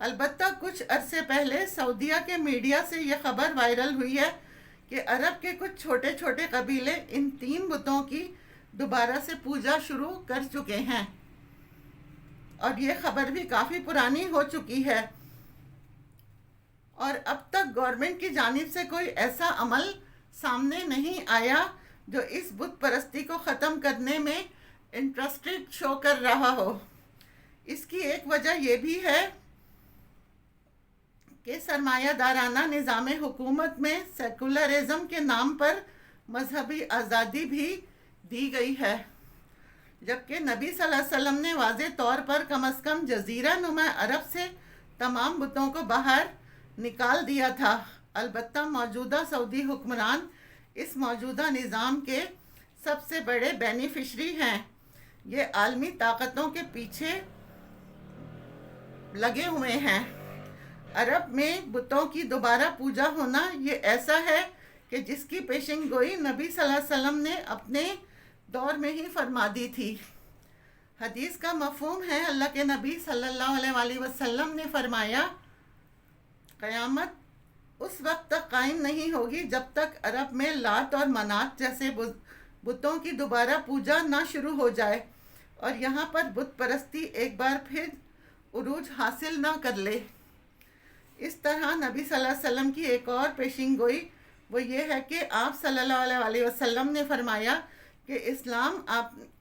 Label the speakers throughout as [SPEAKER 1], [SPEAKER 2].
[SPEAKER 1] البتہ کچھ عرصے پہلے سعودیہ کے میڈیا سے یہ خبر وائرل ہوئی ہے کہ عرب کے کچھ چھوٹے چھوٹے قبیلے ان 3 بتوں کی دوبارہ سے پوجا شروع کر چکے ہیں، اور یہ خبر بھی کافی پرانی ہو چکی ہے، اور اب تک گورنمنٹ کی جانب سے کوئی ایسا عمل سامنے نہیں آیا جو اس بت پرستی کو ختم کرنے میں انٹرسٹڈ شو کر رہا ہو۔ اس کی ایک وجہ یہ بھی ہے کہ سرمایہ دارانہ نظام حکومت میں سیکولرزم کے نام پر مذہبی آزادی بھی دی گئی ہے، جبکہ نبی صلی اللہ علیہ وسلم نے واضح طور پر کم از کم جزیرہ نما عرب سے تمام بتوں کو باہر نکال دیا تھا۔ البتہ موجودہ سعودی حکمران اس موجودہ نظام کے سب سے بڑے بینیفیشری ہیں۔ یہ عالمی طاقتوں کے پیچھے لگے ہوئے ہیں۔ عرب میں بتوں کی دوبارہ پوجا ہونا یہ ایسا ہے کہ جس کی پیشن گوئی نبی صلی اللہ علیہ وسلم نے اپنے دور میں ہی فرما دی تھی۔ حدیث کا مفہوم ہے، اللہ کے نبی صلی اللہ علیہ وآلہ وسلم نے فرمایا، قیامت اس وقت تک قائم نہیں ہوگی جب تک عرب میں لات اور منات جیسے بتوں کی دوبارہ پوجا نہ شروع ہو جائے اور یہاں پر بت پرستی ایک بار پھر عروج حاصل نہ کر لے۔ اس طرح نبی صلی اللہ علیہ وسلم کی ایک اور پیشین گوئی وہ یہ ہے کہ آپ صلی اللہ علیہ وآلہ وسلم نے فرمایا کہ اسلام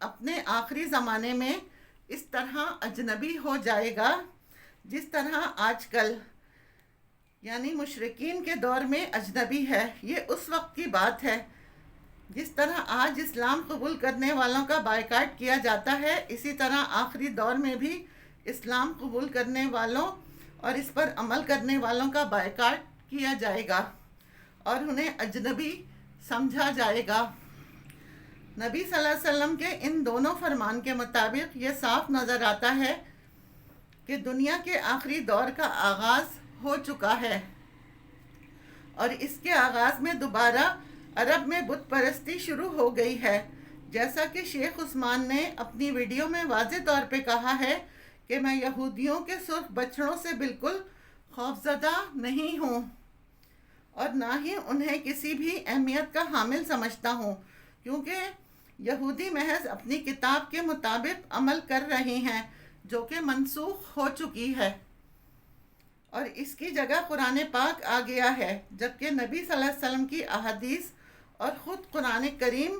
[SPEAKER 1] اپنے آخری زمانے میں اس طرح اجنبی ہو جائے گا جس طرح آج کل یعنی مشرکین کے دور میں اجنبی ہے۔ یہ اس وقت کی بات ہے، جس طرح آج اسلام قبول کرنے والوں کا بائیکاٹ کیا جاتا ہے، اسی طرح آخری دور میں بھی اسلام قبول کرنے والوں اور اس پر عمل کرنے والوں کا بائیکاٹ کیا جائے گا اور انہیں اجنبی سمجھا جائے گا۔ نبی صلی اللہ علیہ وسلم کے ان دونوں فرمان کے مطابق یہ صاف نظر آتا ہے کہ دنیا کے آخری دور کا آغاز ہو چکا ہے، اور اس کے آغاز میں دوبارہ عرب میں بت پرستی شروع ہو گئی ہے، جیسا کہ شیخ عثمان نے اپنی ویڈیو میں واضح طور پہ کہا ہے کہ میں یہودیوں کے سرخ بچڑوں سے بالکل خوفزدہ نہیں ہوں اور نہ ہی انہیں کسی بھی اہمیت کا حامل سمجھتا ہوں، کیونکہ یہودی محض اپنی کتاب کے مطابق عمل کر رہے ہیں جو کہ منسوخ ہو چکی ہے، اور اس کی جگہ قرآن پاک آ گیا ہے، جبکہ نبی صلی اللہ علیہ وسلم کی احادیث اور خود قرآن کریم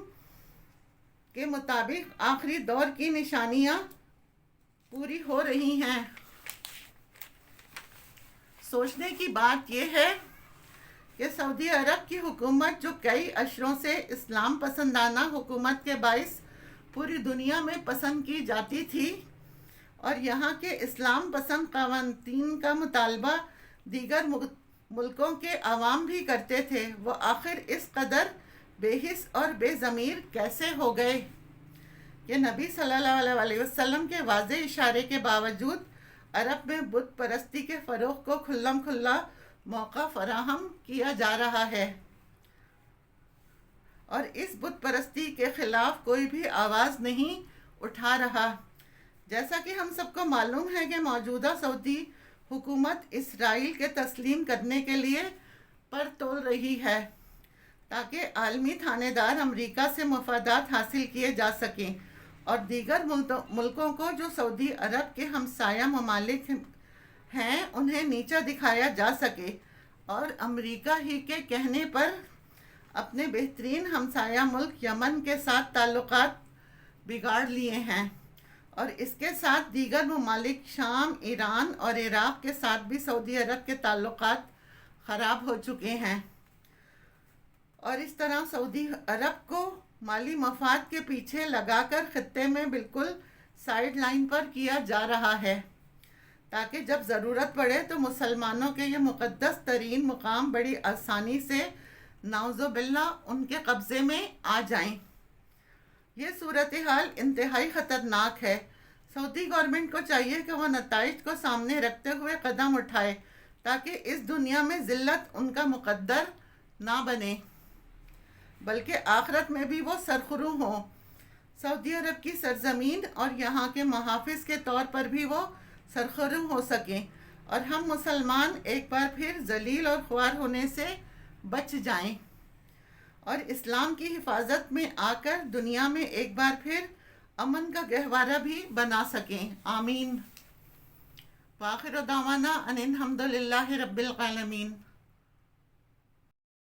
[SPEAKER 1] کے مطابق آخری دور کی نشانیاں پوری ہو رہی ہیں۔ سوچنے کی بات یہ ہے کہ سعودی عرب کی حکومت جو کئی عشروں سے اسلام پسندانہ حکومت کے باعث پوری دنیا میں پسند کی جاتی تھی اور یہاں کے اسلام پسند قوانین کا مطالبہ دیگر ملکوں کے عوام بھی کرتے تھے، وہ آخر اس قدر بے حس اور بے ضمیر کیسے ہو گئے کہ نبی صلی اللہ علیہ وسلم کے واضح اشارے کے باوجود عرب میں بت پرستی کے فروغ کو کھلم کھلا موقع فراہم کیا جا رہا ہے، اور اس بت پرستی کے خلاف کوئی بھی آواز نہیں اٹھا رہا۔ جیسا کہ ہم سب کو معلوم ہے کہ موجودہ سعودی حکومت اسرائیل کے تسلیم کرنے کے لیے پر تول رہی ہے تاکہ عالمی تھانے دار امریکہ سے مفادات حاصل کیے جا سکیں اور دیگر ملکوں کو جو سعودی عرب کے ہمسایہ ممالک ہیں انہیں نیچا دکھایا جا سکے، اور امریکہ ہی کے کہنے پر اپنے بہترین ہمسایہ ملک یمن کے ساتھ تعلقات بگاڑ لیے ہیں، اور اس کے ساتھ دیگر ممالک شام، ایران اور عراق کے ساتھ بھی سعودی عرب کے تعلقات خراب ہو چکے ہیں، اور اس طرح سعودی عرب کو مالی مفاد کے پیچھے لگا کر خطے میں بالکل سائیڈ لائن پر کیا جا رہا ہے تاکہ جب ضرورت پڑے تو مسلمانوں کے یہ مقدس ترین مقام بڑی آسانی سے نعوذ باللہ ان کے قبضے میں آ جائیں۔ یہ صورتحال انتہائی خطرناک ہے۔ سعودی گورنمنٹ کو چاہیے کہ وہ نتائج کو سامنے رکھتے ہوئے قدم اٹھائے تاکہ اس دنیا میں ذلت ان کا مقدر نہ بنے بلکہ آخرت میں بھی وہ سرخرو ہوں، سعودی عرب کی سرزمین اور یہاں کے محافظ کے طور پر بھی وہ سرخرو ہو سکیں۔ اور ہم مسلمان ایک بار پھر ذلیل اور خوار ہونے سے بچ جائیں اور اسلام کی حفاظت میں آ کر دنیا میں ایک بار پھر امن کا گہوارہ بھی بنا سکیں. آمین. وآخر دعوانا ان الحمد للہ رب العالمین.